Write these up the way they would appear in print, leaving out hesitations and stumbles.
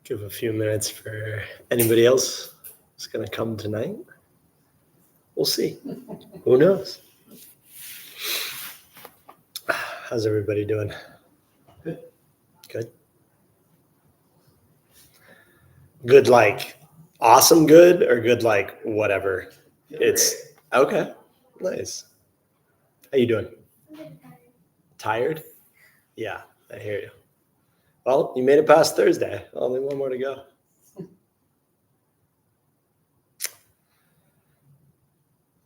Give a few minutes for anybody else who's going to come tonight. We'll see. Who knows? How's everybody doing? Good. Good. Good, like awesome good, or good, like whatever? It's okay. Nice. How you doing? Tired? Yeah, I hear you. Well, you made it past Thursday. Only one more to go.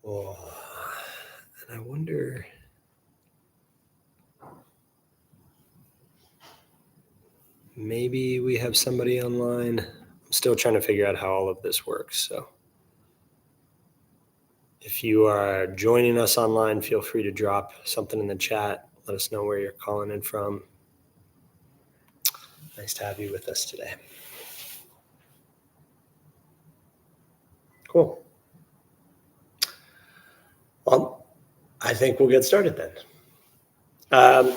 Oh, and I wonder. Maybe we have somebody online. I'm still trying to figure out how all of this works. So if you are joining us online, feel free to drop something in the chat. Let us know where you're calling in from. Nice to have you with us today. Cool. Well, I think we'll get started then.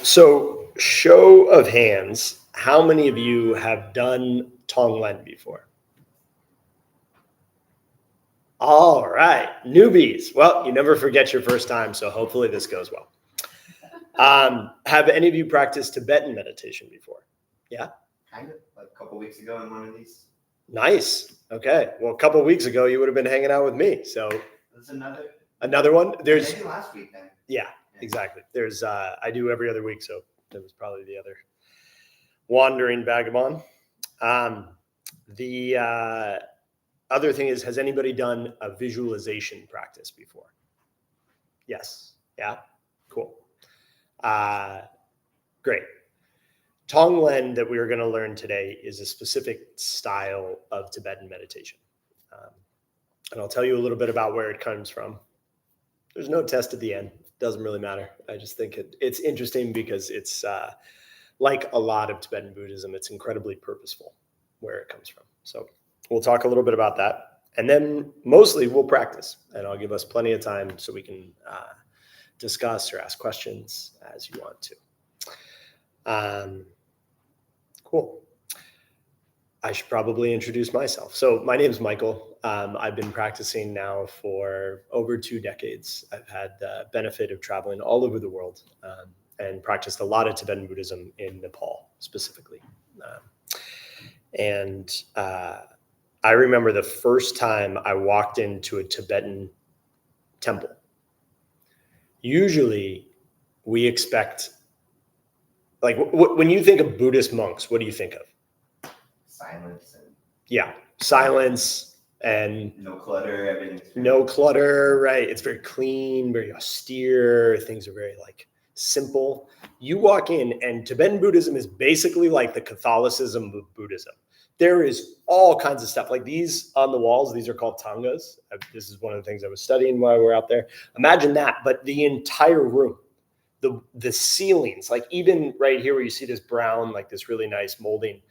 So show of hands, how many of you have done Tonglen before? All right, newbies. Well, you never forget your first time, so hopefully this goes well. Have any of you practiced Tibetan meditation before? Yeah? Kind of, like a couple weeks ago in one of these. Nice. Okay. Well, a couple of weeks ago, you would have been hanging out with me. So There's another one. There's maybe last week then. Yeah, exactly. There's I do every other week, so that was probably the other wandering vagabond. The other thing is, has anybody done a visualization practice before? Yes. Yeah. Cool. Great. Tonglen that we are going to learn today is a specific style of Tibetan meditation. And I'll tell you a little bit about where it comes from. There's no test at the end. Doesn't really matter. I just think it's interesting because it's like a lot of Tibetan Buddhism, it's incredibly purposeful where it comes from. So we'll talk a little bit about that. And then mostly we'll practice, and I'll give us plenty of time so we can discuss or ask questions as you want to. Cool. I should probably introduce myself. So my name is Michael. I've been practicing now for over 2 decades. I've had the benefit of traveling all over the world and practiced a lot of Tibetan Buddhism in Nepal specifically. I remember the first time I walked into a Tibetan temple. Usually we expect, like when you think of Buddhist monks, what do you think of? Silence and silence and no clutter. Everything's no clutter, right? It's very clean, very austere. Things are very like simple. You walk in, and Tibetan Buddhism is basically like the Catholicism of Buddhism. There is all kinds of stuff like these on the walls. These are called tangas. This is one of the things I was studying while we were out there. Imagine that, but the entire room, the ceilings, like even right here where you see this brown, like this really nice molding,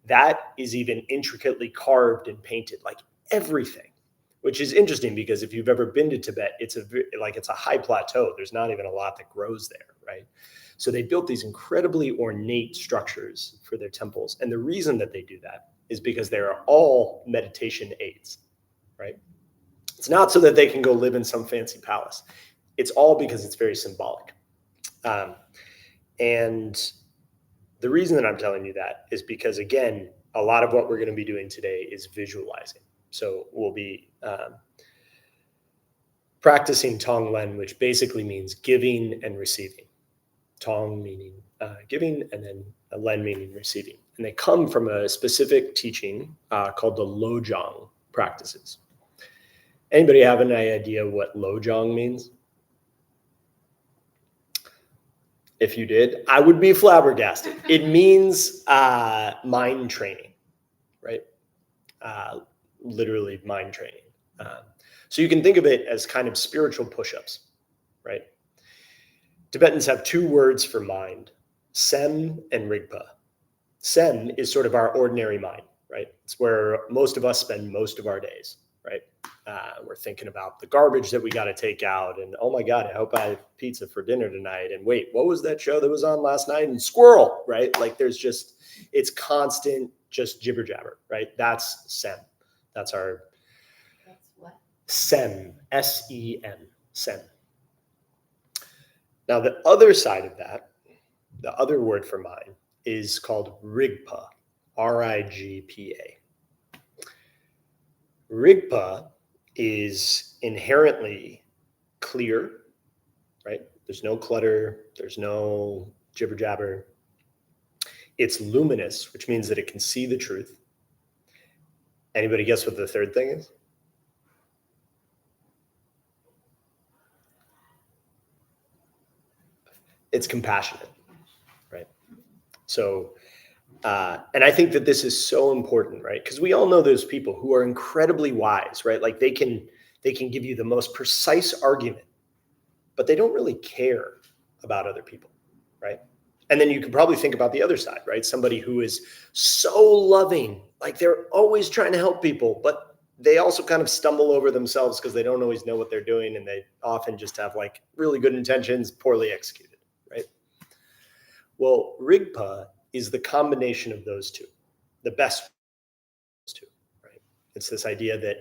that is even intricately carved and painted, like everything, which is interesting because if you've ever been to Tibet, it's a high plateau. There's not even a lot that grows there, right? So they built these incredibly ornate structures for their temples. And the reason that they do that is because they are all meditation aids, right? It's not so that they can go live in some fancy palace. It's all because it's very symbolic. And the reason that I'm telling you that is because, again, a lot of what we're going to be doing today is visualizing. So we'll be practicing Tonglen, which basically means giving and receiving. Tong meaning giving, and then Len meaning receiving. And they come from a specific teaching called the Lojong practices. Anybody have any idea what Lojong means? If you did, I would be flabbergasted. It means mind training, right? Literally mind training. So you can think of it as kind of spiritual push-ups, right? Tibetans have 2 words for mind, sem and rigpa. Sem is sort of our ordinary mind, right? It's where most of us spend most of our days, right? We're thinking about the garbage that we got to take out, and oh my God, I hope I have pizza for dinner tonight. And wait, what was that show that was on last night? And squirrel, right? Like it's constant just jibber jabber, right? That's sem. That's our That's what? sem, S-E-M, sem. Now, the other side of that, the other word for mind, is called rigpa, R-I-G-P-A. Rigpa is inherently clear, right? There's no clutter, there's no jibber jabber. It's luminous, which means that it can see the truth. Anybody guess what the third thing is? It's compassionate, right? So, and I think that this is so important, right? Because we all know those people who are incredibly wise, right? Like they can give you the most precise argument, but they don't really care about other people, right? And then you can probably think about the other side, right? Somebody who is so loving, like they're always trying to help people, but they also kind of stumble over themselves because they don't always know what they're doing, and they often just have like really good intentions, poorly executed, right? Well, Rigpa is the combination of those two, the best of those two, right? It's this idea that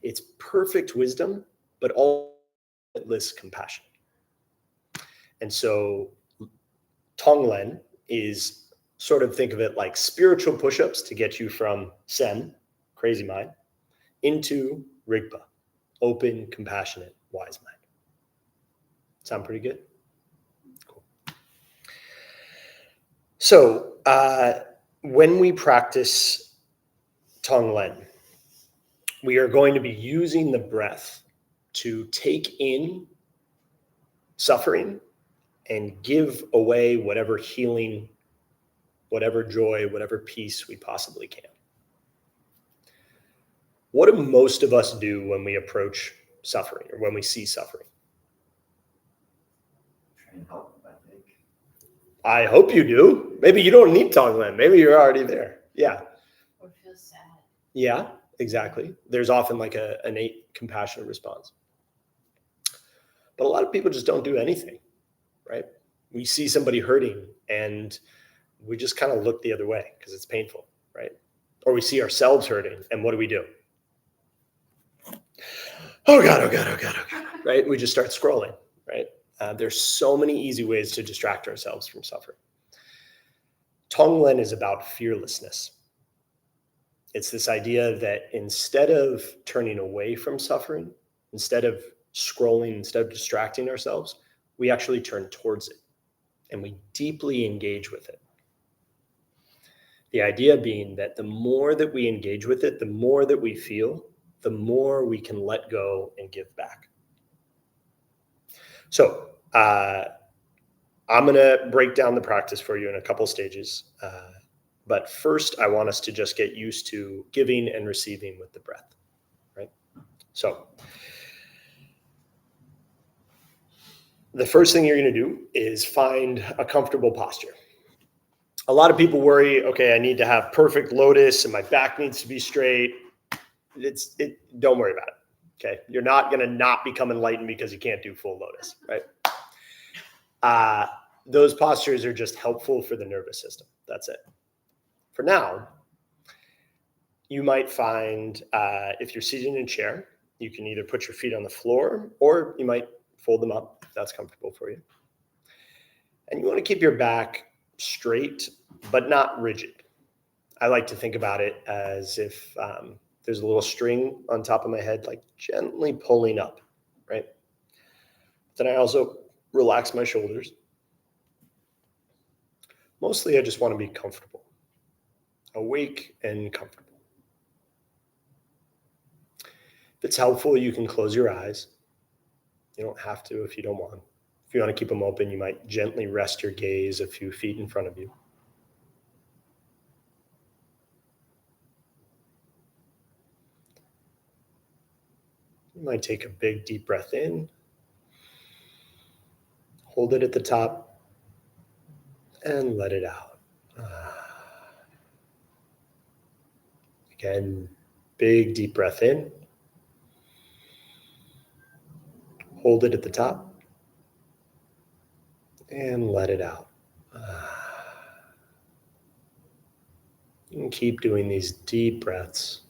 it's perfect wisdom, but all limitless compassion. And so Tonglen is sort of, think of it like spiritual push-ups to get you from Sen, crazy mind, into Rigpa, open, compassionate, wise mind. Sound pretty good? Cool. So when we practice Tonglen, we are going to be using the breath to take in suffering and give away whatever healing, whatever joy, whatever peace we possibly can. What do most of us do when we approach suffering or when we see suffering? Try and help, I think. I hope you do. Maybe you don't need Tonglen. Maybe you're already there. Yeah. Or feel sad. Yeah, exactly. There's often like an innate compassionate response. But a lot of people just don't do anything, right? We see somebody hurting and we just kind of look the other way because it's painful, right? Or we see ourselves hurting, and what do? Oh God, oh God, oh God, oh God, right? We just start scrolling, right? There's so many easy ways to distract ourselves from suffering. Tonglen is about fearlessness. It's this idea that instead of turning away from suffering, instead of scrolling, instead of distracting ourselves, we actually turn towards it and we deeply engage with it. The idea being that the more that we engage with it, the more that we feel, the more we can let go and give back. So I'm going to break down the practice for you in a couple stages. But first, I want us to just get used to giving and receiving with the breath, right? So the first thing you're going to do is find a comfortable posture. A lot of people worry, okay, I need to have perfect lotus and my back needs to be straight. Don't worry about it, okay? You're not going to not become enlightened because you can't do full lotus, right? Those postures are just helpful for the nervous system. That's it. For now, you might find if you're seated in a chair, you can either put your feet on the floor or you might fold them up if that's comfortable for you. And you want to keep your back straight, but not rigid. I like to think about it as if there's a little string on top of my head, like gently pulling up, right? Then I also relax my shoulders. Mostly I just want to be comfortable, awake and comfortable. If it's helpful, you can close your eyes. You don't have to if you don't want. If you want to keep them open, you might gently rest your gaze a few feet in front of you. You might take a big deep breath in, hold it at the top, and let it out. Again, big deep breath in, hold it at the top, and let it out. You can keep doing these deep breaths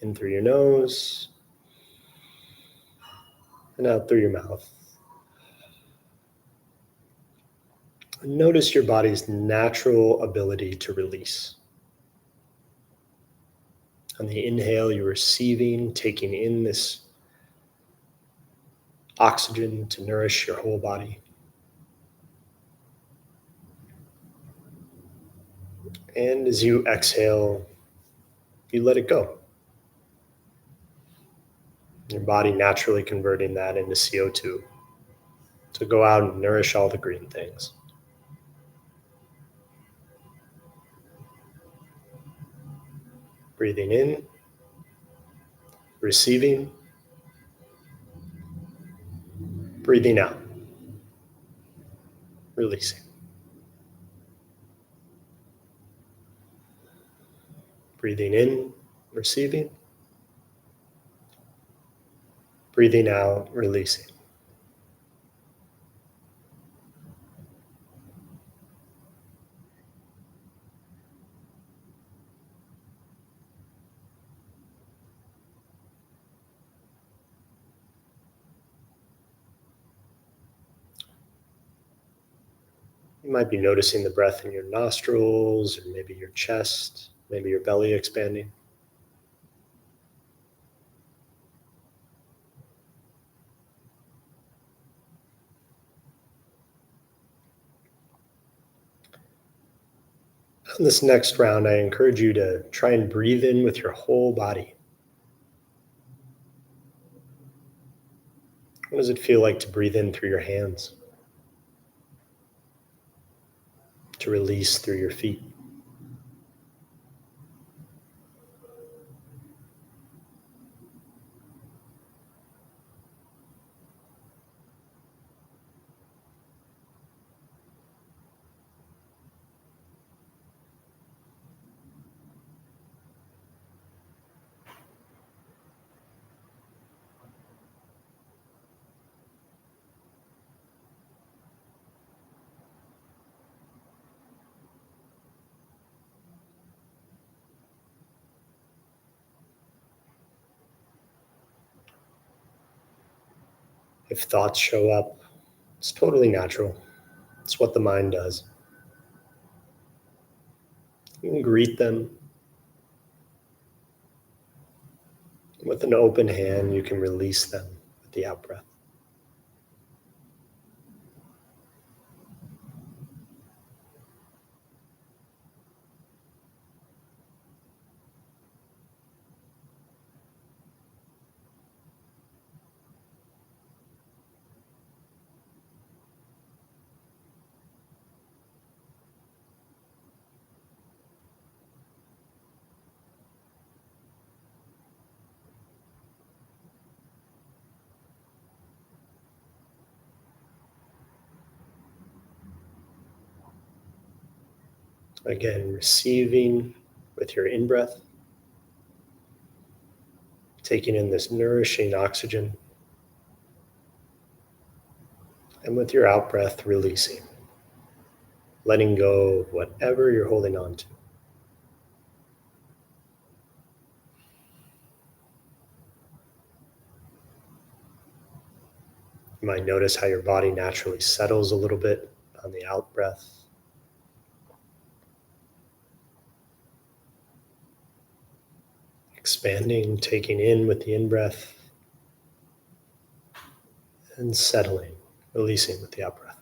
in through your nose and out through your mouth. And notice your body's natural ability to release. On the inhale, you're receiving, taking in this oxygen to nourish your whole body. And as you exhale, you let it go. Your body naturally converting that into CO2 to go out and nourish all the green things. Breathing in, receiving, breathing out, releasing. Breathing in, receiving, breathing out, releasing. You might be noticing the breath in your nostrils, or maybe your chest, maybe your belly expanding. On this next round, I encourage you to try and breathe in with your whole body. What does it feel like to breathe in through your hands? To release through your feet? If thoughts show up, it's totally natural. It's what the mind does. You can greet them. With an open hand, you can release them with the out breath. Again, receiving with your in-breath, taking in this nourishing oxygen, and with your out-breath, releasing, letting go of whatever you're holding on to. You might notice how your body naturally settles a little bit on the out-breath. Expanding, taking in with the in-breath, and settling, releasing with the out-breath.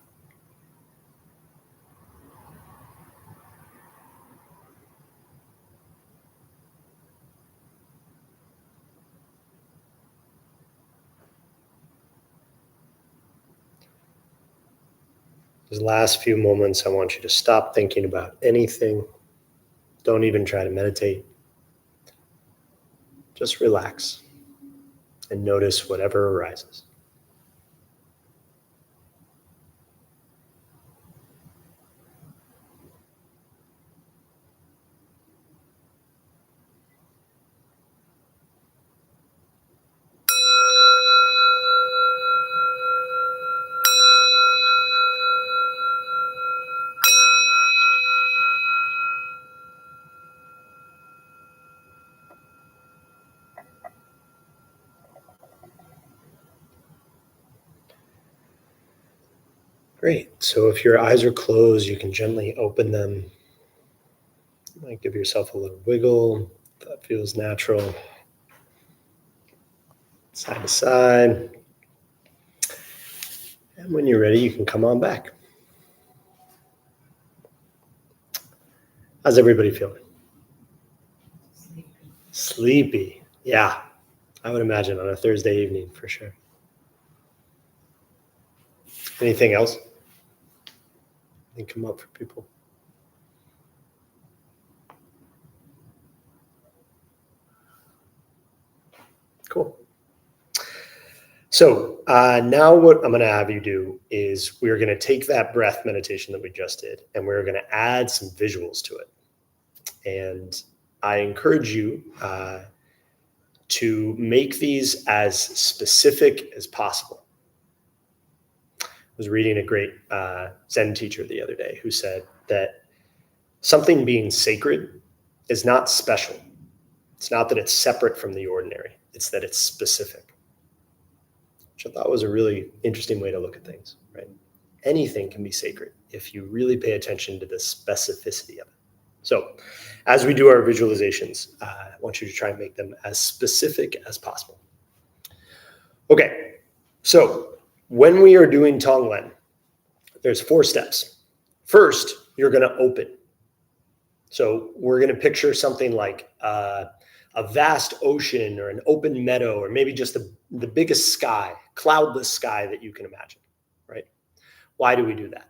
These last few moments, I want you to stop thinking about anything. Don't even try to meditate. Just relax and notice whatever arises. Great. So if your eyes are closed, you can gently open them. You might give yourself a little wiggle. That feels natural. Side to side. And when you're ready, you can come on back. How's everybody feeling? Sleepy. Yeah, I would imagine on a Thursday evening for sure. Anything else? Anything come up for people? Cool. So now what I'm going to have you do is we're going to take that breath meditation that we just did, and we're going to add some visuals to it. And I encourage you to make these as specific as possible. I was reading a great Zen teacher the other day who said that something being sacred is not special. It's not that it's separate from the ordinary. It's that it's specific, which I thought was a really interesting way to look at things, right? Anything can be sacred if you really pay attention to the specificity of it. So as we do our visualizations, I want you to try and make them as specific as possible. Okay, so when we are doing Tonglen, there's 4 steps. First, you're going to open. So we're going to picture something like a vast ocean or an open meadow, or maybe just the biggest sky, cloudless sky that you can imagine, right? Why do we do that?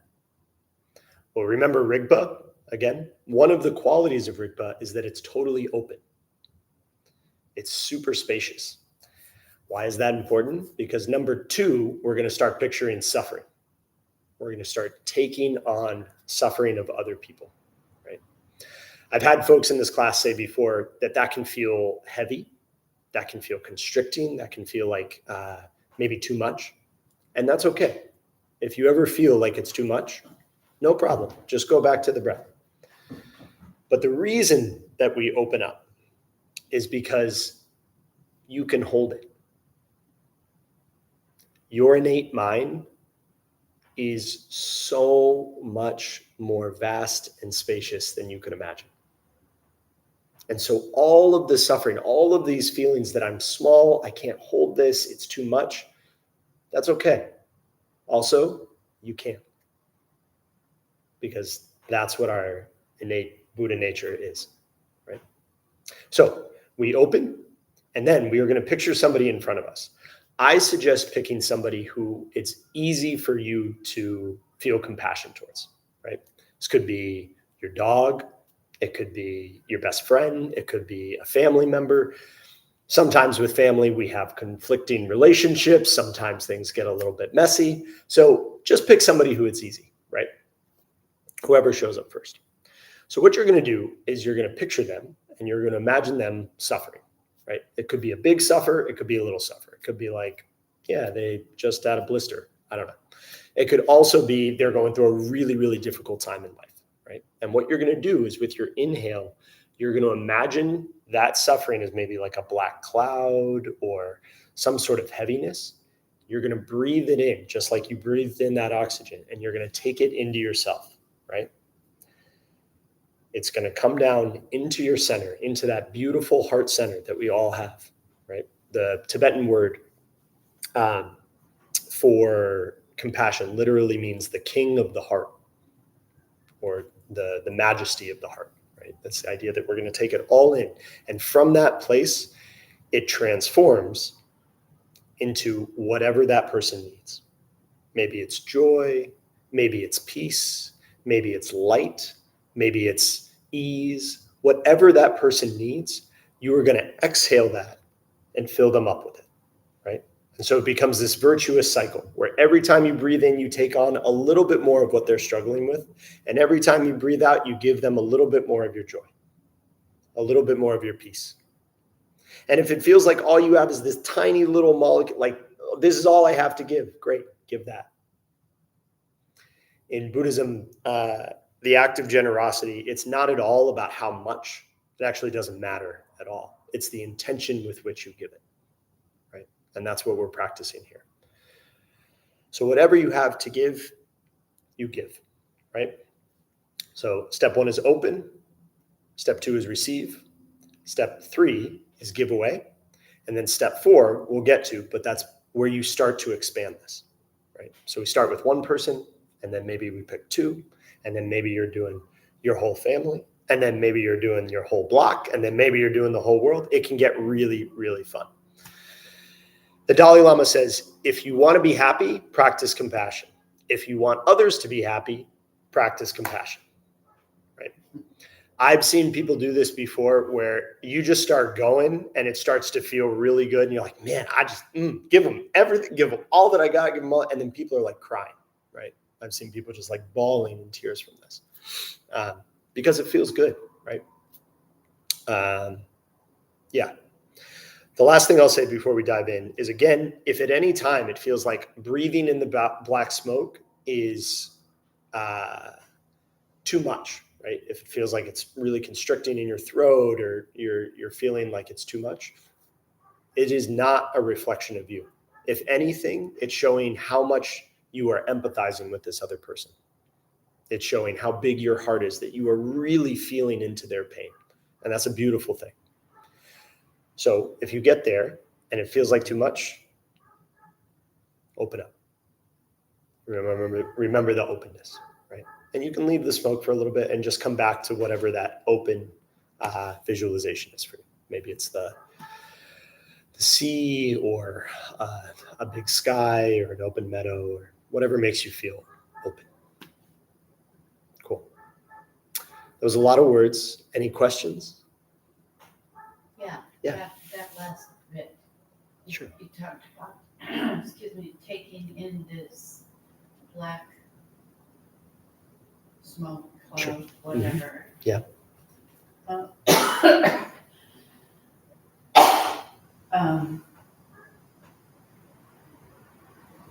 Well, remember Rigpa? Again, one of the qualities of Rigpa is that it's totally open. It's super spacious. Why is that important? Because number 2, we're going to start picturing suffering. We're going to start taking on suffering of other people, right? I've had folks in this class say before that can feel heavy, that can feel constricting, that can feel like maybe too much. And that's okay. If you ever feel like it's too much, no problem. Just go back to the breath. But the reason that we open up is because you can hold it. Your innate mind is so much more vast and spacious than you could imagine. And so all of the suffering, all of these feelings that I'm small, I can't hold this, it's too much, that's okay. Also, you can. Because that's what our innate Buddha nature is, right? So we open, and then we are going to picture somebody in front of us. I suggest picking somebody who it's easy for you to feel compassion towards, right? This could be your dog. It could be your best friend. It could be a family member. Sometimes with family, we have conflicting relationships. Sometimes things get a little bit messy. So just pick somebody who it's easy, right? Whoever shows up first. So what you're going to do is you're going to picture them and you're going to imagine them suffering, right? It could be a big suffer. It could be a little suffer. It could be like, yeah, they just had a blister. I don't know. It could also be they're going through a really, really difficult time in life, right? And what you're going to do is with your inhale, you're going to imagine that suffering as maybe like a black cloud or some sort of heaviness. You're going to breathe it in just like you breathed in that oxygen, and you're going to take it into yourself, right? It's going to come down into your center, into that beautiful heart center that we all have, right? The Tibetan word for compassion literally means the king of the heart, or the majesty of the heart, right? That's the idea that we're going to take it all in. And from that place, it transforms into whatever that person needs. Maybe it's joy, maybe it's peace, maybe it's light, maybe it's ease, whatever that person needs, you are going to exhale that and fill them up with it, right? And so it becomes this virtuous cycle where every time you breathe in, you take on a little bit more of what they're struggling with. And every time you breathe out, you give them a little bit more of your joy, a little bit more of your peace. And if it feels like all you have is this tiny little molecule, like, oh, this is all I have to give, great, give that. In Buddhism, the act of generosity, it's not at all about how much. It actually doesn't matter at all. It's the intention with which you give it, right? And that's what we're practicing here. So whatever you have to give, you give, right? So step 1 is open. Step 2 is receive. Step 3 is give away. And then step 4 we'll get to, but that's where you start to expand this, right? So we start with one person, and then maybe we pick 2, and then maybe you're doing your whole family, and then maybe you're doing your whole block, and then maybe you're doing the whole world. It can get really, really fun. The Dalai Lama says, if you want to be happy, practice compassion. If you want others to be happy, practice compassion, right? I've seen people do this before where you just start going and it starts to feel really good. And you're like, man, I just give them everything, give them all that I got, give them all. And then people are like crying, right? I've seen people just like bawling in tears from this because it feels good, right? Yeah. The last thing I'll say before we dive in is, again, if at any time it feels like breathing in the black smoke is too much, right? If it feels like it's really constricting in your throat or you're feeling like it's too much, it is not a reflection of you. If anything, it's showing how much you are empathizing with this other person. It's showing how big your heart is, that you are really feeling into their pain. And that's a beautiful thing. So if you get there and it feels like too much, open up. Remember the openness, right? And you can leave the smoke for a little bit and just come back to whatever that open visualization is for you. Maybe it's the sea or a big sky or an open meadow or whatever makes you feel open. Cool. That was a lot of words. Any questions? Yeah. That last bit. Sure. You talked about, taking in this black smoke, cloud, Sure. whatever. Yeah. And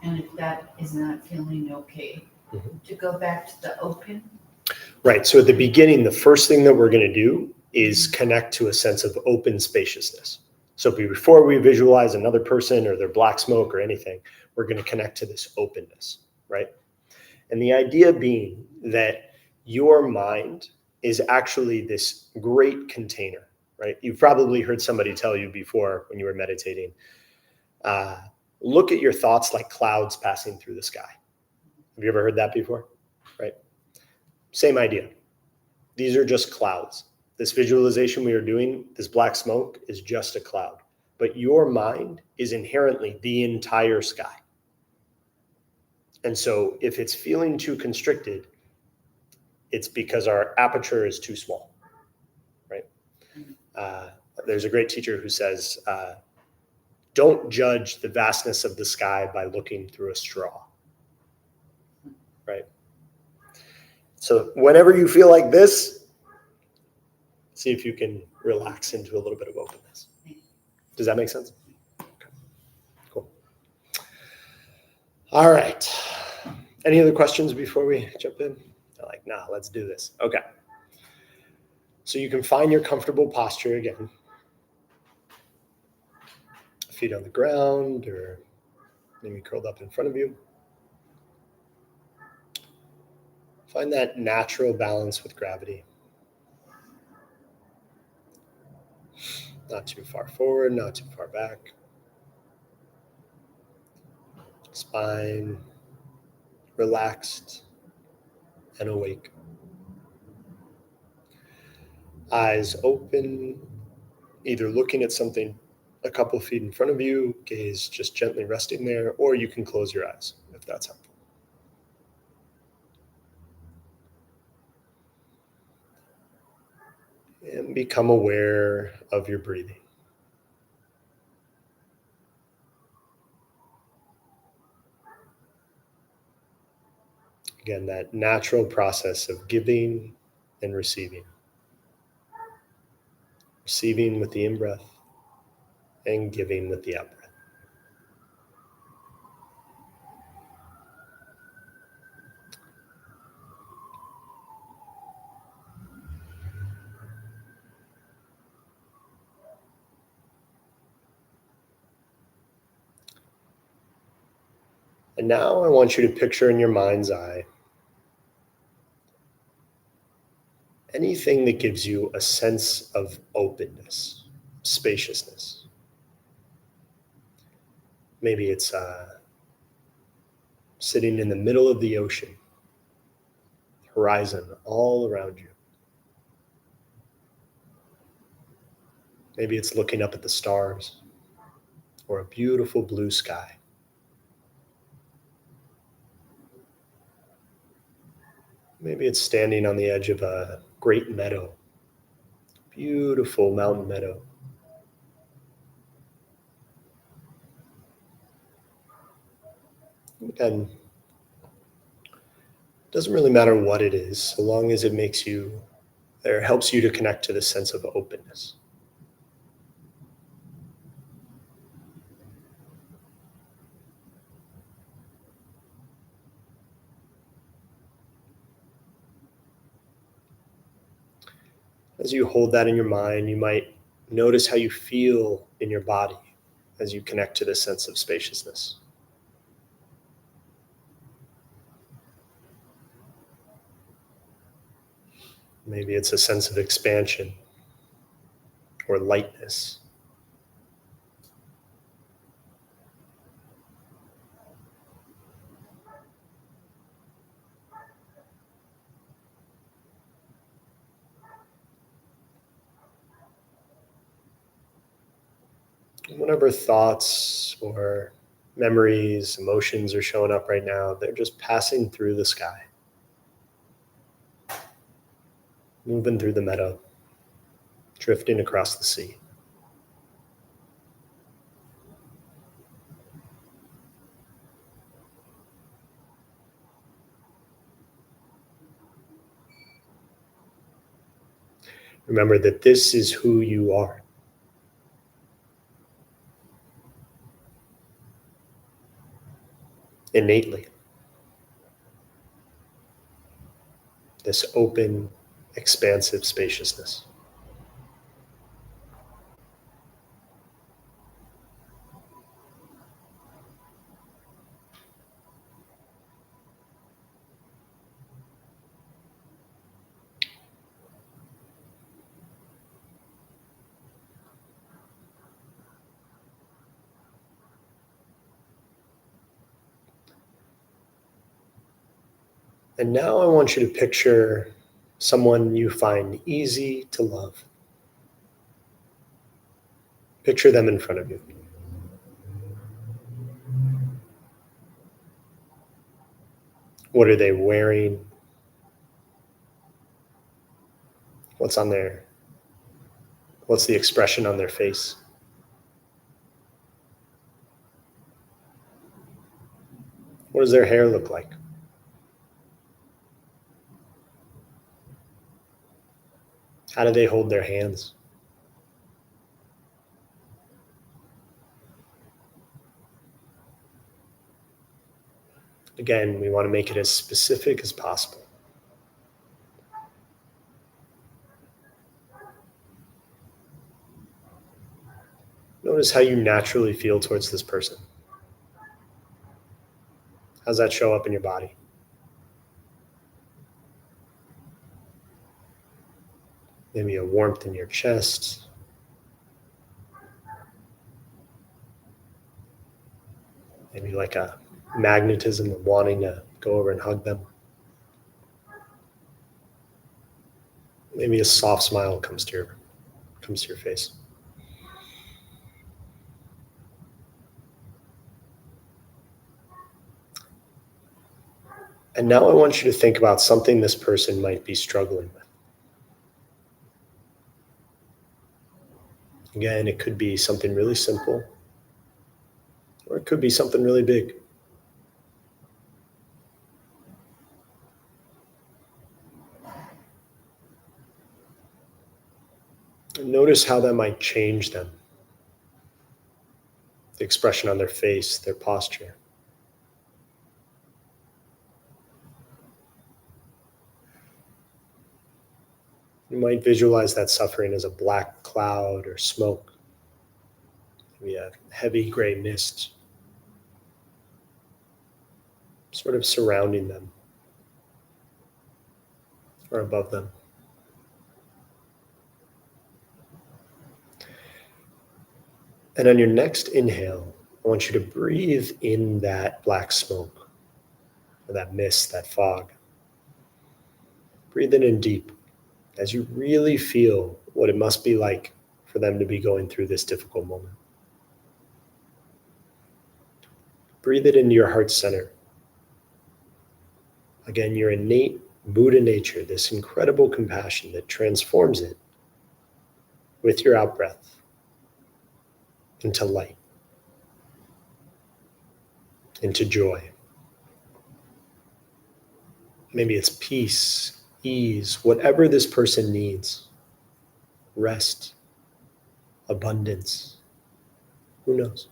if that is not feeling okay, to go back to the open. Right. So at the beginning, the first thing that we're going to do is connect to a sense of open spaciousness. So before we visualize another person or their black smoke or anything, we're going to connect to this openness, right? And the idea being that your mind is actually this great container, right? You've probably heard somebody tell you before when you were meditating, look at your thoughts like clouds passing through the sky. Have you ever heard that before? Right? Same idea. These are just clouds. This visualization we are doing, this black smoke, is just a cloud. But your mind is inherently the entire sky. And so if it's feeling too constricted, it's because our aperture is too small, right? There's a great teacher who says, don't judge the vastness of the sky by looking through a straw, right? So whenever you feel like this, see if you can relax into a little bit of openness. Does that make sense? Okay. Cool. All right. Any other questions before we jump in? They're like, nah, let's do this. Okay. So you can find your comfortable posture again. Feet on the ground or maybe curled up in front of you. Find that natural balance with gravity. Not too far forward, not too far back. Spine relaxed and awake. Eyes open, either looking at something a couple feet in front of you, gaze just gently resting there, or you can close your eyes if that's helpful. And become aware of your breathing. Again, that natural process of giving and receiving. Receiving with the in-breath and giving with the out-breath. And now I want you to picture in your mind's eye anything that gives you a sense of openness, spaciousness. Maybe it's sitting in the middle of the ocean, horizon all around you. Maybe it's looking up at the stars or a beautiful blue sky. Maybe it's standing on the edge of a great meadow, beautiful mountain meadow. And it doesn't really matter what it is, so long as it makes you, or helps you to connect to the sense of openness. As you hold that in your mind, you might notice how you feel in your body as you connect to this sense of spaciousness. Maybe it's a sense of expansion or lightness. Whatever thoughts or memories, emotions are showing up right now, they're just passing through the sky, moving through the meadow, drifting across the sea. Remember that this is who you are. Innately. This open, expansive spaciousness. And now I want you to picture someone you find easy to love. Picture them in front of you. What are they wearing? What's the expression on their face? What does their hair look like? How do they hold their hands? Again, we want to make it as specific as possible. Notice how you naturally feel towards this person. How's that show up in your body? Maybe a warmth in your chest. Maybe like a magnetism of wanting to go over and hug them. Maybe a soft smile comes to your face. And now I want you to think about something this person might be struggling with. Again, it could be something really simple, or it could be something really big. And notice how that might change them. The expression on their face, their posture. You might visualize that suffering as a black cloud or smoke, maybe a heavy gray mist, sort of surrounding them or above them. And on your next inhale, I want you to breathe in that black smoke, or that mist, that fog. Breathe it in deep as you really feel what it must be like for them to be going through this difficult moment. Breathe it into your heart center. Again, your innate Buddha nature, this incredible compassion that transforms it with your out-breath into light, into joy. Maybe it's peace, ease, whatever this person needs. Rest, abundance. Who knows?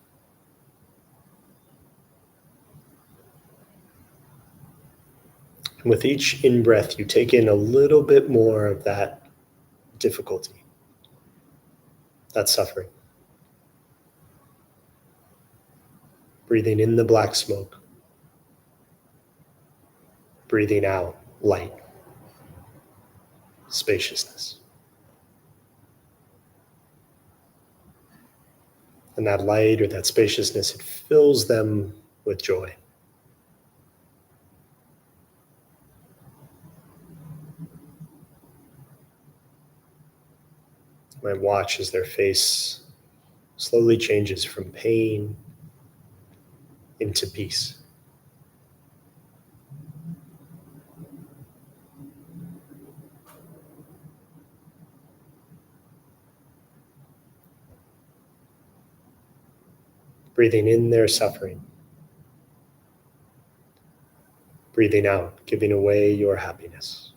And with each in-breath, you take in a little bit more of that difficulty, that suffering. Breathing in the black smoke. Breathing out light, spaciousness. And that light or that spaciousness, it fills them with joy. You might watch as their face slowly changes from pain into peace. Breathing in their suffering. Breathing out, giving away your happiness.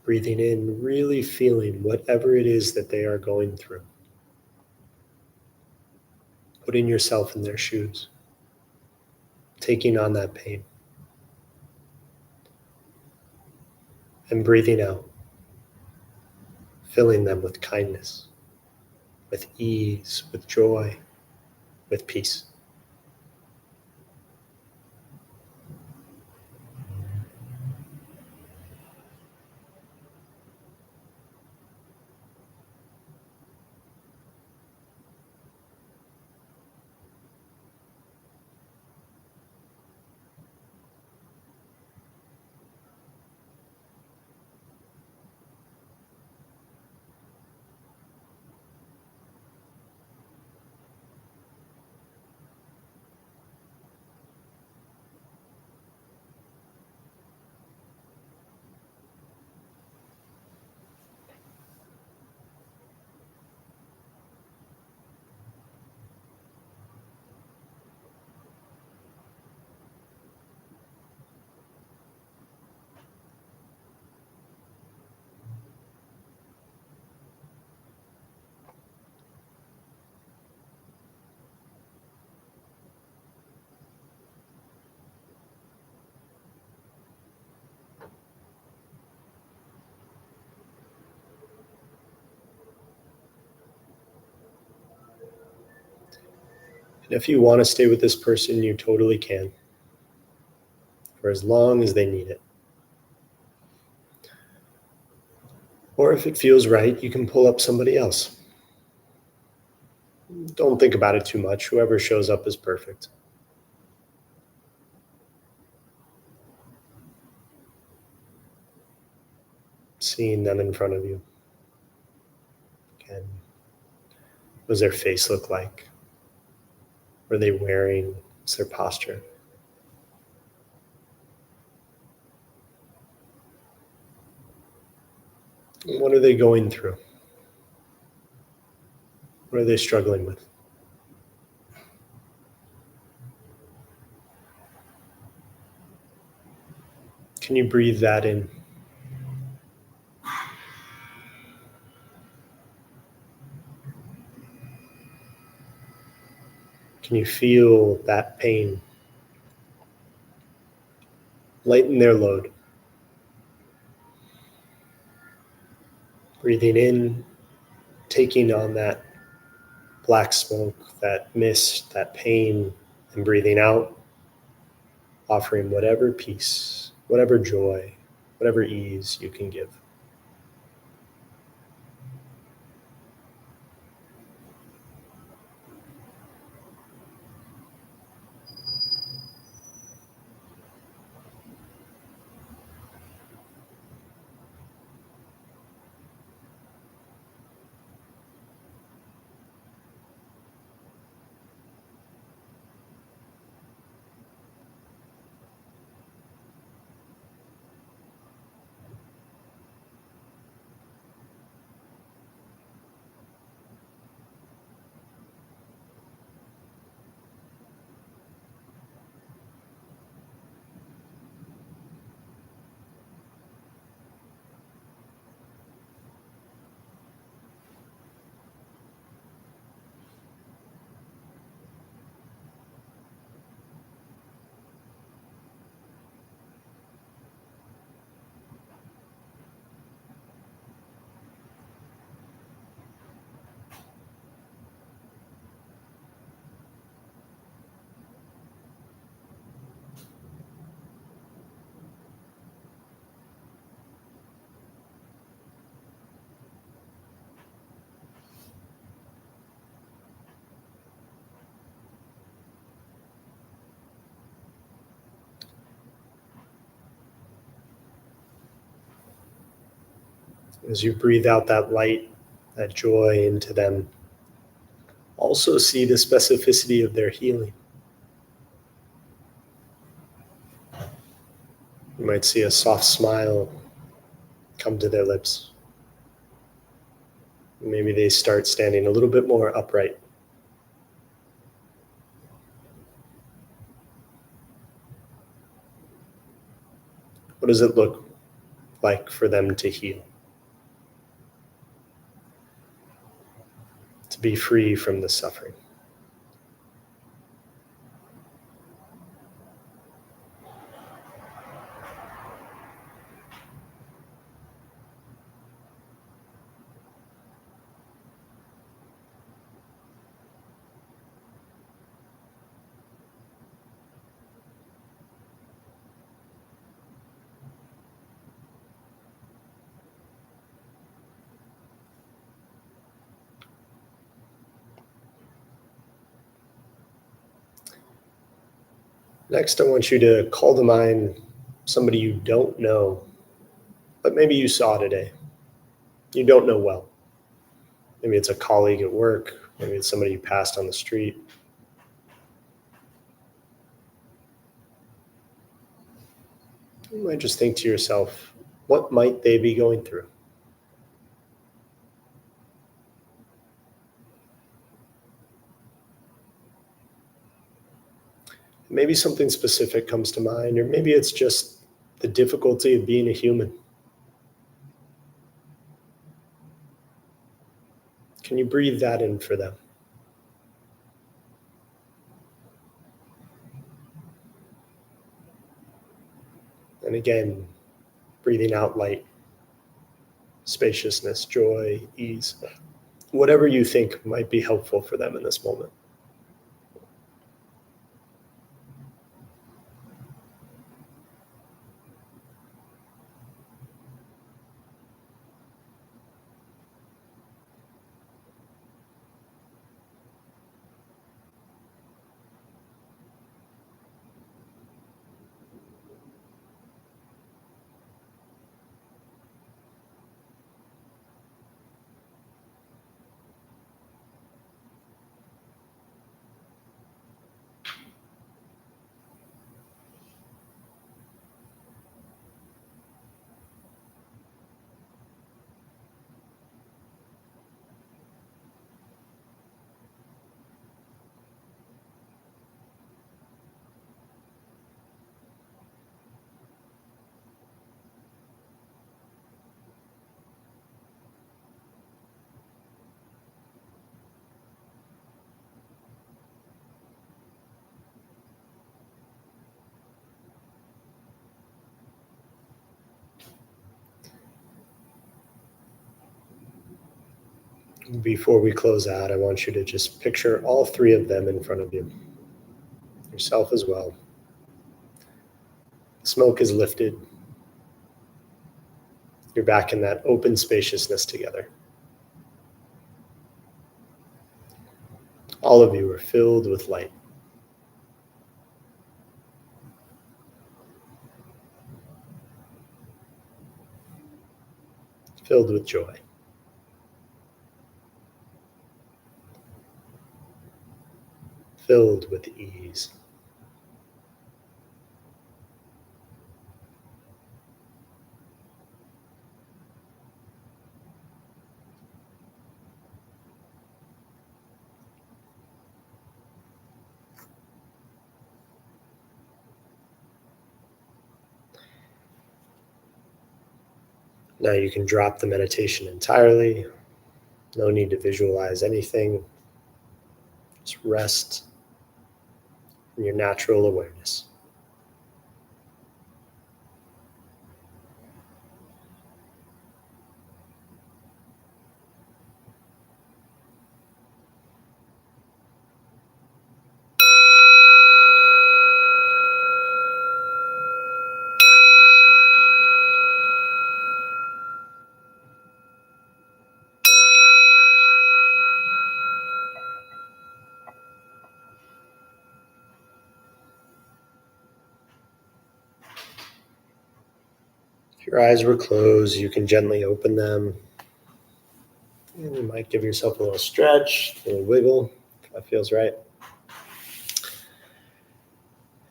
Breathing in, really feeling whatever it is that they are going through. Putting yourself in their shoes. Taking on that pain. And breathing out. Filling them with kindness, with ease, with joy, with peace. And if you want to stay with this person, you totally can, for as long as they need it. Or if it feels right, you can pull up somebody else. Don't think about it too much. Whoever shows up is perfect. Seeing them in front of you. Again, what does their face look like? What are they wearing? What's their posture? What are they going through? What are they struggling with? Can you breathe that in Can you feel that pain? Lighten their load. Breathing in, taking on that black smoke, that mist, that pain, and breathing out, offering whatever peace, whatever joy, whatever ease you can give. As you breathe out that light, that joy into them, also see the specificity of their healing. You might see a soft smile come to their lips. Maybe they start standing a little bit more upright. What does it look like for them to heal? To be free from the suffering. Next, I want you to call to mind somebody you don't know, but maybe you saw today. You don't know well. Maybe it's a colleague at work. Maybe it's somebody you passed on the street. You might just think to yourself, what might they be going through? Maybe something specific comes to mind, or maybe it's just the difficulty of being a human. Can you breathe that in for them? And again, breathing out light, spaciousness, joy, ease, whatever you think might be helpful for them in this moment. Before we close out, I want you to just picture all three of them in front of you, yourself as well. Smoke is lifted. You're back in that open spaciousness together. All of you are filled with light. Filled with joy. Filled with ease. Now you can drop the meditation entirely. No need to visualize anything. Just rest in your natural awareness. If your eyes were closed, you can gently open them. And you might give yourself a little stretch, a little wiggle, if that feels right.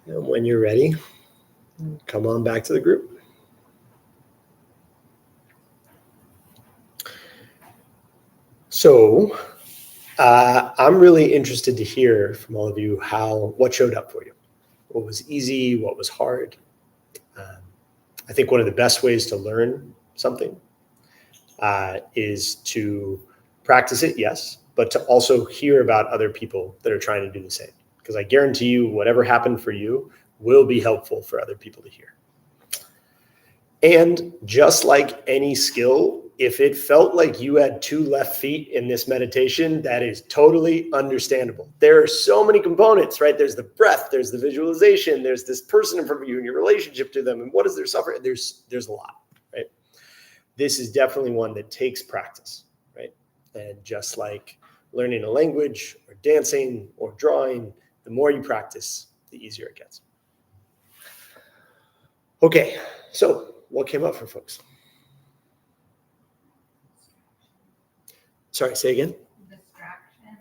And when you're ready, come on back to the group. So I'm really interested to hear from all of you what showed up for you. What was easy, what was hard. I think one of the best ways to learn something is to practice it, yes, but to also hear about other people that are trying to do the same. Because I guarantee you, whatever happened for you will be helpful for other people to hear. And just like any skill, if it felt like you had two left feet in this meditation, that is totally understandable. There are so many components, right? There's the breath, there's the visualization, there's this person in front of you and your relationship to them, and what is their suffering? There's a lot, right? This is definitely one that takes practice, right? And just like learning a language or dancing or drawing, the more you practice, the easier it gets. Okay, so what came up for folks? Sorry, say again?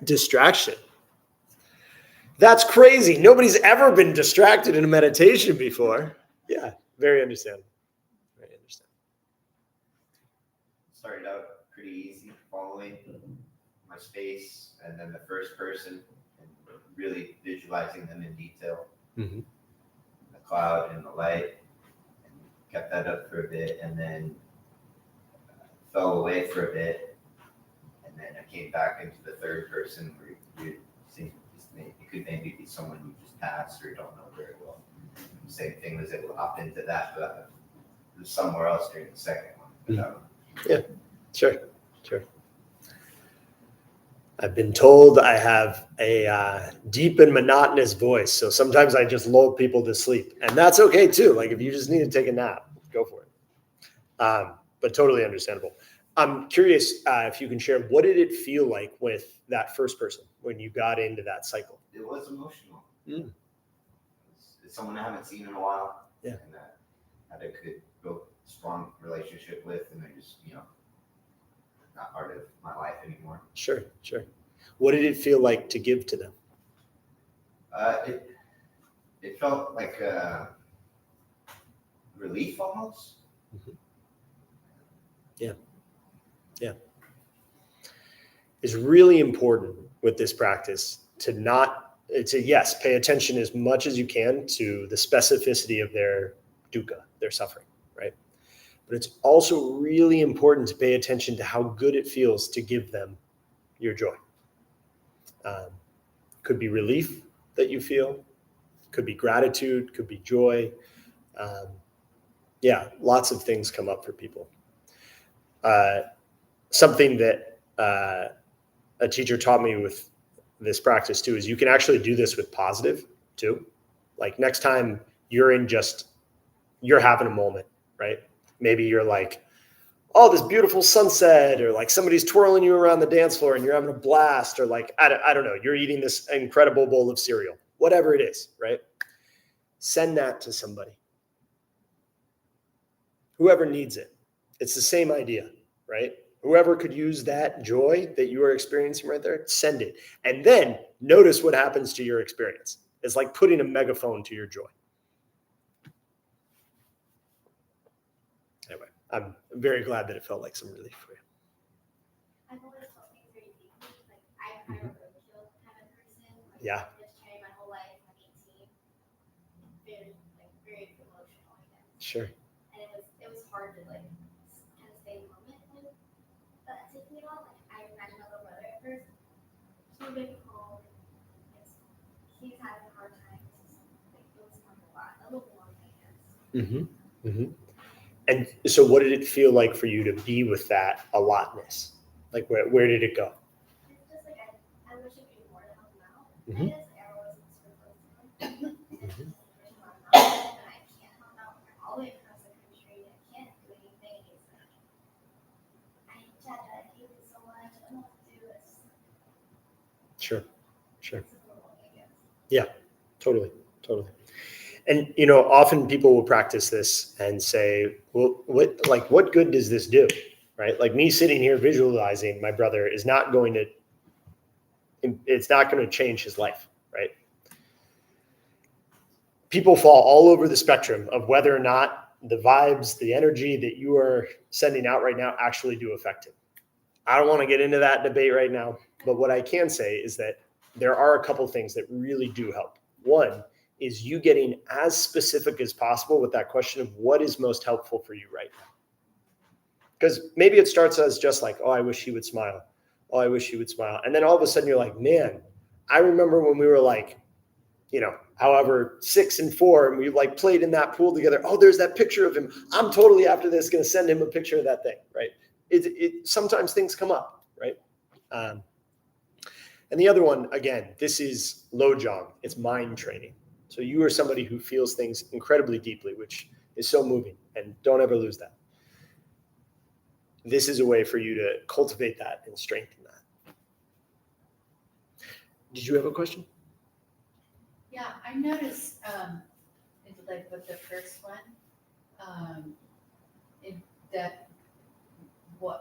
Distraction. That's crazy. Nobody's ever been distracted in a meditation before. Yeah, very understandable. Very understandable. Started out pretty easy, following my space, and then the first person, and really visualizing them in detail. Mm-hmm. The cloud and the light, and kept that up for a bit, and then fell away for a bit, and then I came back into the third person where you seem it could maybe be someone you just passed or don't know very well. Same thing, was able to hop into that, but it was somewhere else during the second one. Yeah, sure. I've been told I have a deep and monotonous voice, so sometimes I just lull people to sleep, and that's okay too. Like if you just need to take a nap, go for it. But totally understandable. I'm curious if you can share, what did it feel like with that first person when you got into that cycle? It was emotional. Mm. It's someone I haven't seen in a while. Yeah. And that I could build a strong relationship with, and they're just, not part of my life anymore. Sure. What did it feel like to give to them? It felt like a relief almost. Mm-hmm. Yeah. It's really important with this practice to pay attention as much as you can to the specificity of their dukkha, their suffering, right? But it's also really important to pay attention to how good it feels to give them your joy. Could be relief that you feel, could be gratitude, could be joy. Lots of things come up for people. Something that a teacher taught me with this practice too, is you can actually do this with positive too. Like next time you're having a moment, right? Maybe you're like, oh, this beautiful sunset, or like somebody's twirling you around the dance floor and you're having a blast, or like, I don't know, you're eating this incredible bowl of cereal, whatever it is, right? Send that to somebody. Whoever needs it. It's the same idea, right? Whoever could use that joy that you are experiencing right there, send it. And then notice what happens to your experience. It's like putting a megaphone to your joy. Anyway, I'm very glad that it felt like some relief for you. I've always felt things very deeply. Like I'm a roadkill kind of person. Like, Yeah. I've just carried my whole life. I'm 18. Very emotional, I guess. Sure. And it was hard to like kind of stay in the moment with taking it all. Like I imagine my little brother at first. He would be home. He's having a hard time. Like it was a lot. A little more, I guess. Mm-hmm. Mm-hmm. And so what did it feel like for you to be with that allotness? Like where did it go? It's just like I wish I could do more to help him out. Mm-hmm. I guess I wasn't super close to him. Mm-hmm. And I can't help out all the way across the country. I can't do anything. It's like I hate it so much. I don't know what to do. Sure. Sure. It's overwhelming, I guess. Yeah, totally. And, you know, often people will practice this and say, well, what good does this do? Right? Like me sitting here visualizing my brother it's not going to change his life, right? People fall all over the spectrum of whether or not the vibes, the energy that you are sending out right now actually do affect him. I don't want to get into that debate right now, but what I can say is that there are a couple things that really do help. One is you getting as specific as possible with that question of what is most helpful for you right now. Because maybe it starts as just like, oh, I wish he would smile. Oh, I wish he would smile. And then all of a sudden you're like, man, I remember when we were like, you know, however, 6 and 4, and we like played in that pool together. Oh, there's that picture of him. I'm totally after this going to send him a picture of that thing, right? Sometimes things come up, right? And the other one, again, this is Lojong. It's mind training. So you are somebody who feels things incredibly deeply, which is so moving, and don't ever lose that. This is a way for you to cultivate that and strengthen that. Did you have a question? Yeah, I noticed, like with the first one,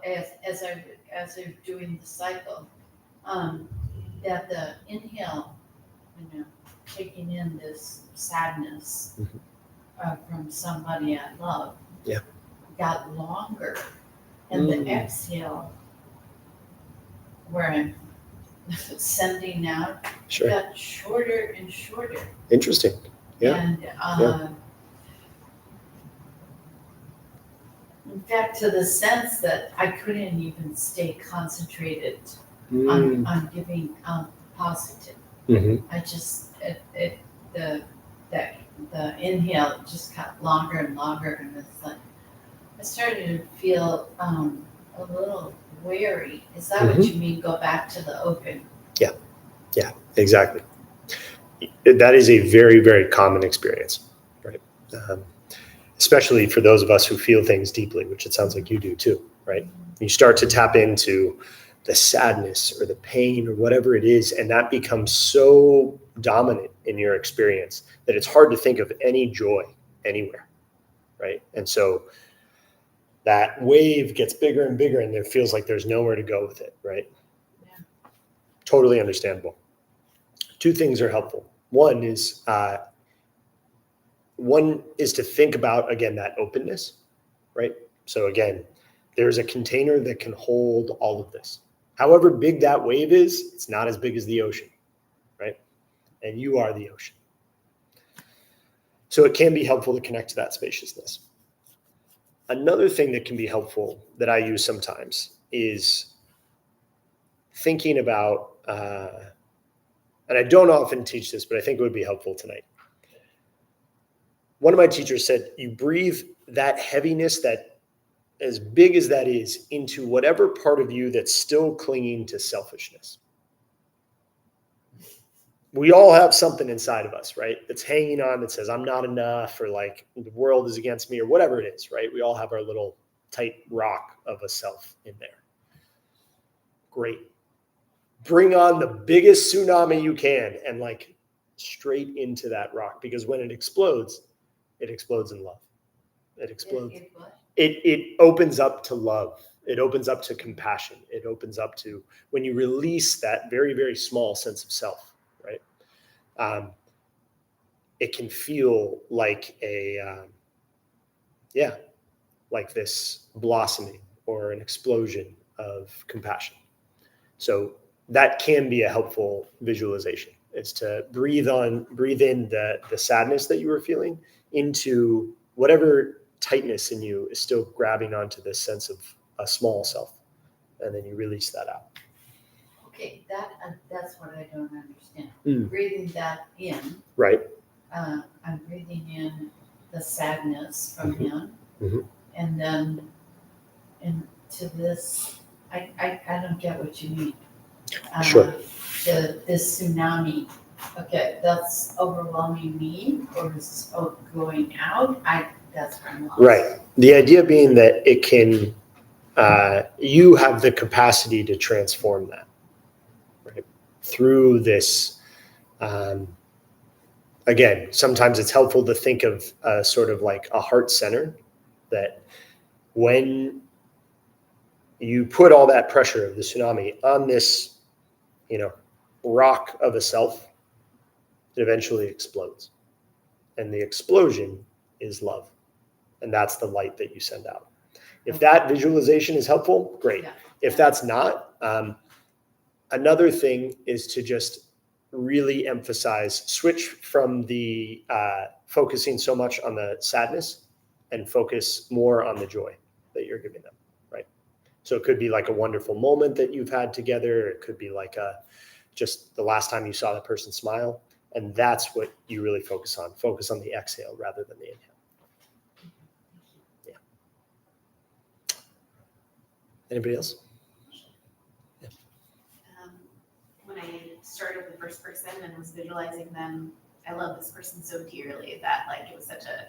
as I'm doing the cycle, that the inhale, taking in this sadness from somebody I love, got longer, and the exhale, where I'm sending out, got shorter and shorter. Interesting. Yeah. And in fact, to the sense that I couldn't even stay concentrated on giving positive. Mm-hmm. I just the inhale just got longer and longer, and it's like I started to feel a little wary. Is that what you mean? Go back to the open? Yeah, exactly. That is a very, very common experience, right? Especially for those of us who feel things deeply, which it sounds like you do too, right? You start to tap into the sadness or the pain or whatever it is, and that becomes so dominant in your experience that it's hard to think of any joy anywhere, right? And so that wave gets bigger and bigger, and it feels like there's nowhere to go with it, right? Yeah. Totally understandable. 2 things are helpful. One is to think about, again, that openness, right? So again, there's a container that can hold all of this. However big that wave is, it's not as big as the ocean, right? And you are the ocean. So it can be helpful to connect to that spaciousness. Another thing that can be helpful that I use sometimes is thinking about, and I don't often teach this, but I think it would be helpful tonight. One of my teachers said, you breathe that heaviness, that as big as that is, into whatever part of you that's still clinging to selfishness. We all have something inside of us, right? That's hanging on that says, I'm not enough, or like the world is against me, or whatever it is, right? We all have our little tight rock of a self in there. Great. Bring on the biggest tsunami you can and like straight into that rock, because when it explodes in love. It explodes. It opens up to love. It opens up to compassion. It opens up to when you release that very, very small sense of self, right? It can feel like like this blossoming or an explosion of compassion. So that can be a helpful visualization. It's to breathe in the sadness that you were feeling into whatever tightness in you is still grabbing onto this sense of a small self, and then you release that out. Okay, that's what I don't understand. Breathing that in. Right. I'm breathing in the sadness from him, Mm-hmm. and then into this. I don't get what you mean. Sure. This tsunami. Okay, that's overwhelming me, or is it going out? That's where I'm lost. Right. The idea being that it can, you have the capacity to transform that, right? Through this, again, sometimes it's helpful to think of sort of like a heart center, that when you put all that pressure of the tsunami on this, rock of a self, it eventually explodes. And the explosion is love. And that's the light that you send out. If that visualization is helpful, great. Yeah. If that's not, another thing is to just really emphasize, switch from the focusing so much on the sadness and focus more on the joy that you're giving them, right? So it could be like a wonderful moment that you've had together. It could be like just the last time you saw that person smile. And that's what you really focus on. Focus on the exhale rather than the inhale. Anybody else? Yeah. When I started with the first person and was visualizing them, I love this person so dearly that like it was such a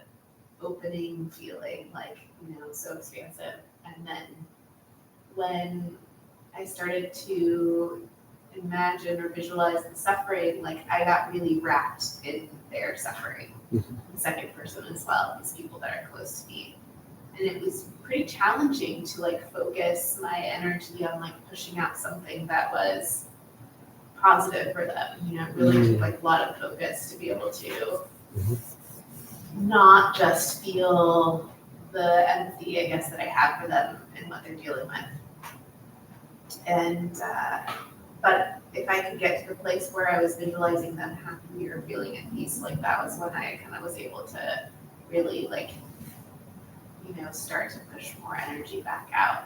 opening feeling, like, so expansive. And then when I started to imagine or visualize the suffering, like I got really wrapped in their suffering. Mm-hmm. The second person as well, these people that are close to me. And it was pretty challenging to like focus my energy on like pushing out something that was positive for them. It really took like a lot of focus to be able to not just feel the empathy, I guess, that I have for them and what they're dealing with. And but if I could get to the place where I was visualizing them happy or feeling at peace, like that was when I kind of was able to really like start to push more energy back out.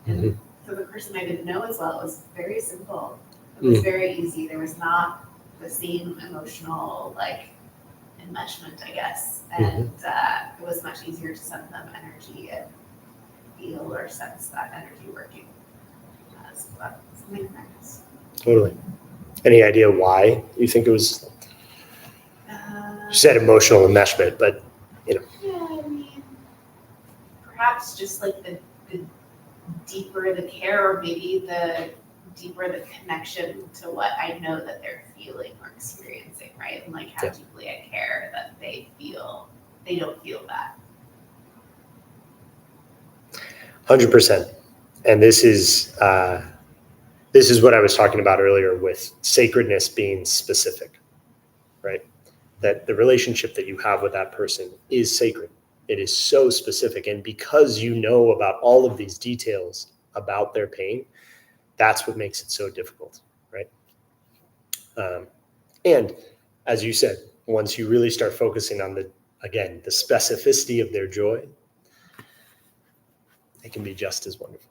And for the person I didn't know as well, it was very simple. It was very easy. There was not the same emotional like enmeshment, I guess. And it was much easier to send them energy and feel or sense that energy working. So that's something nice. Totally. Any idea why you think it was? You said emotional enmeshment, but Yeah, I mean, perhaps just like the deeper the care, or maybe the deeper the connection to what I know that they're feeling or experiencing, right? And like how deeply I care that they don't feel that. 100%. And this is what I was talking about earlier with sacredness being specific, right? That the relationship that you have with that person is sacred. It is so specific. And because you know about all of these details about their pain, that's what makes it so difficult, right? And as you said, once you really start focusing on the specificity of their joy, it can be just as wonderful.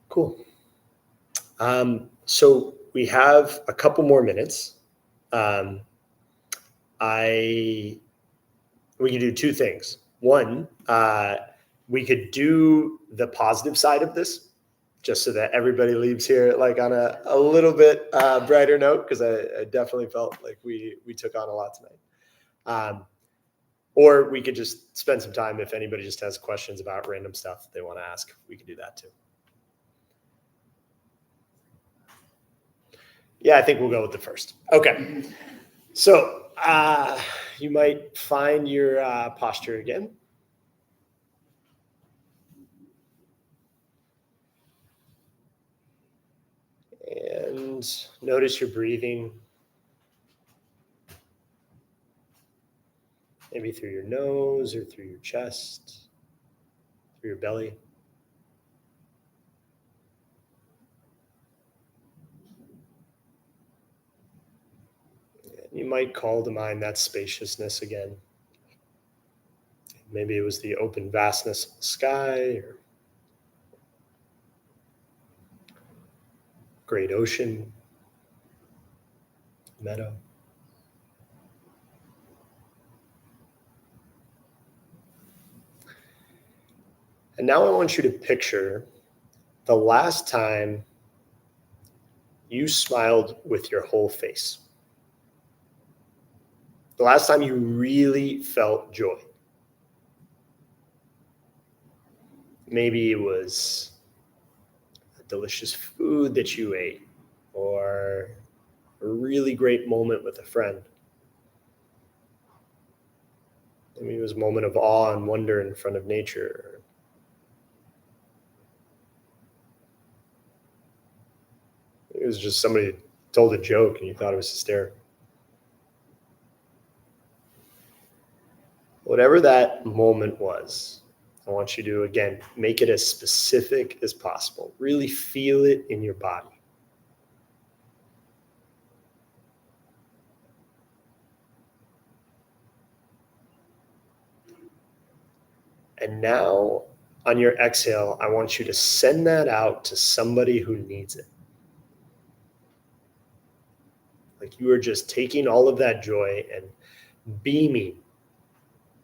Cool. So we have a couple more minutes. We can do two things. One, we could do the positive side of this, just so that everybody leaves here like on a little bit brighter note, because I definitely felt like we took on a lot tonight. Or we could just spend some time if anybody just has questions about random stuff they want to ask. We could do that too. Yeah, I think we'll go with the first. Okay. So you might find your posture again. And notice your breathing. Maybe through your nose or through your chest, through your belly. You might call to mind that spaciousness again. Maybe it was the open vastness of the sky or great ocean, meadow. And now I want you to picture the last time you smiled with your whole face. The last time you really felt joy. Maybe it was a delicious food that you ate, or a really great moment with a friend. Maybe it was a moment of awe and wonder in front of nature. It was just somebody told a joke and you thought it was hysterical. Whatever that moment was, I want you to, again, make it as specific as possible. Really feel it in your body. And now, on your exhale, I want you to send that out to somebody who needs it. Like you are just taking all of that joy and beaming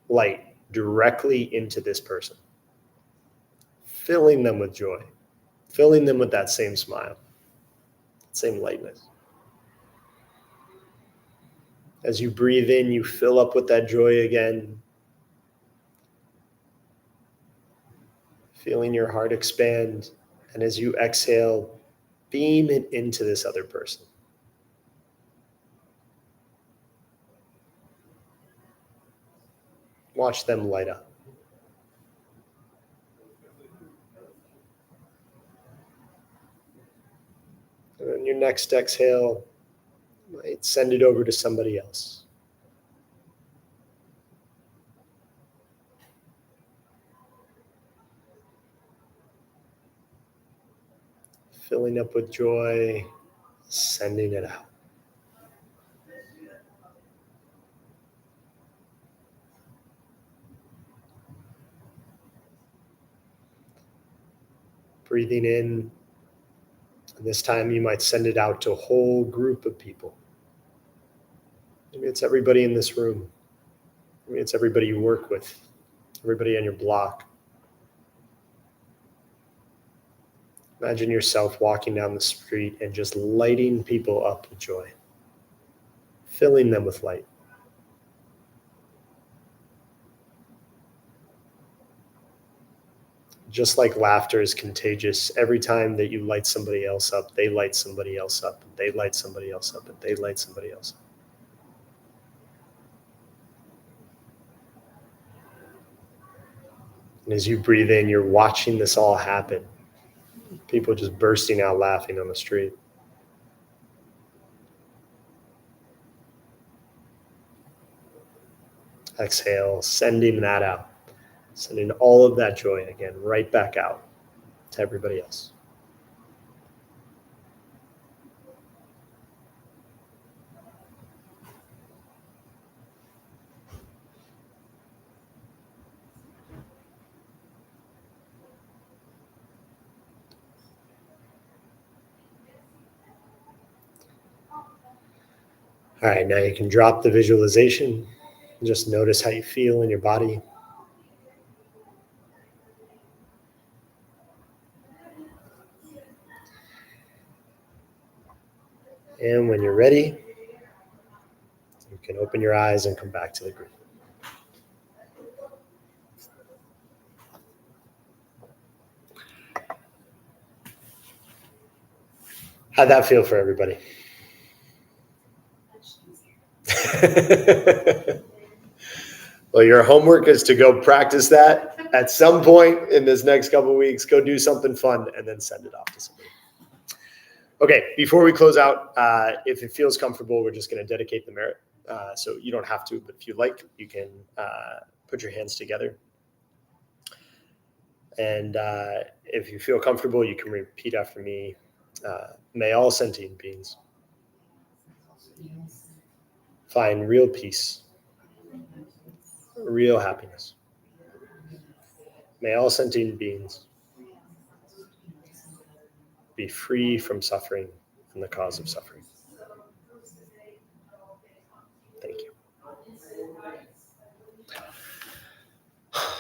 light directly into this person, filling them with joy, filling them with that same smile, same lightness. As you breathe in, you fill up with that joy again, feeling your heart expand. And as you exhale, beam it into this other person. Watch them light up. And on your next exhale, you might send it over to somebody else. Filling up with joy, sending it out. Breathing in, and this time you might send it out to a whole group of people. Maybe it's everybody in this room. Maybe it's everybody you work with, everybody on your block. Imagine yourself walking down the street and just lighting people up with joy, filling them with light. Just like laughter is contagious, every time that you light somebody else up, they light somebody else up, and they light somebody else up, and they light somebody else up. And as you breathe in, you're watching this all happen. People just bursting out laughing on the street. Exhale, sending that out. Sending all of that joy again right back out to everybody else. All right, now you can drop the visualization. Just notice how you feel in your body. And when you're ready, you can open your eyes and come back to the group. How'd that feel for everybody? Well, your homework is to go practice that at some point in this next couple of weeks. Go do something fun and then send it off to somebody. Okay, before we close out, if it feels comfortable, we're just going to dedicate the merit. So you don't have to, but if you like, you can put your hands together. And if you feel comfortable, you can repeat after me. May all sentient beings find real peace, real happiness. May all sentient beings be free from suffering and the cause of suffering. Thank you.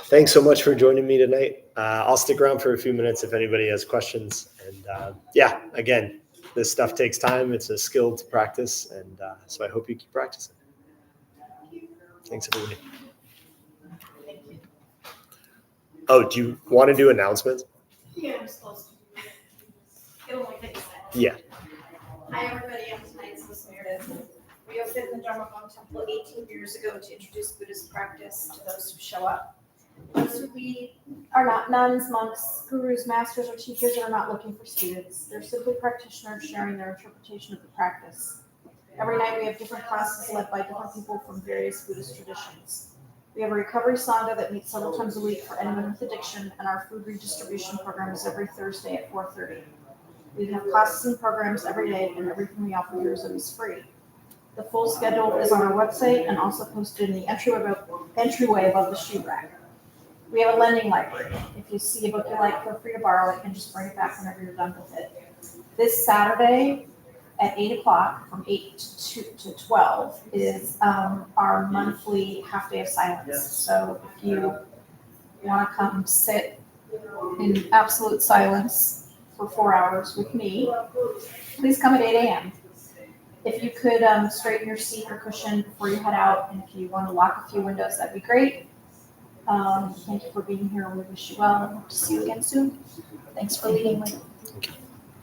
Thanks so much for joining me tonight. I'll stick around for a few minutes if anybody has questions. And yeah, again, this stuff takes time. It's a skill to practice. And so I hope you keep practicing. Thanks, everybody. Thank you. Oh, do you want to do announcements? Yeah, I'm supposed to. It only takes a second. Yeah. Hi, everybody. I'm tonight's Miss Meredith. We opened the Dharmabumtemple 18 years ago to introduce Buddhist practice to those who show up. Those who are not nuns, monks, gurus, masters, or teachers and are not looking for students. They're simply practitioners sharing their interpretation of the practice. Every night we have different classes led by different people from various Buddhist traditions. We have a recovery sangha that meets several times a week for anyone with addiction, and our food redistribution program is every Thursday at 4:30. We have classes and programs every day, and everything we offer here is free. The full schedule is on our website and also posted in the entryway above the shoe rack. We have a lending library. If you see a book you like, feel free to borrow it and just bring it back whenever you're done with it. This Saturday at 8 o'clock from 8 to 12 is our monthly half day of silence. So if you want to come sit in absolute silence for 4 hours with me, please come at 8 a.m. If you could straighten your seat or cushion before you head out, and if you want to lock a few windows, that'd be great. Thank you for being here. We wish you well and hope to see you again soon. Thanks for leading me.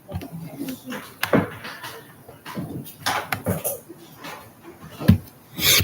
Thank you.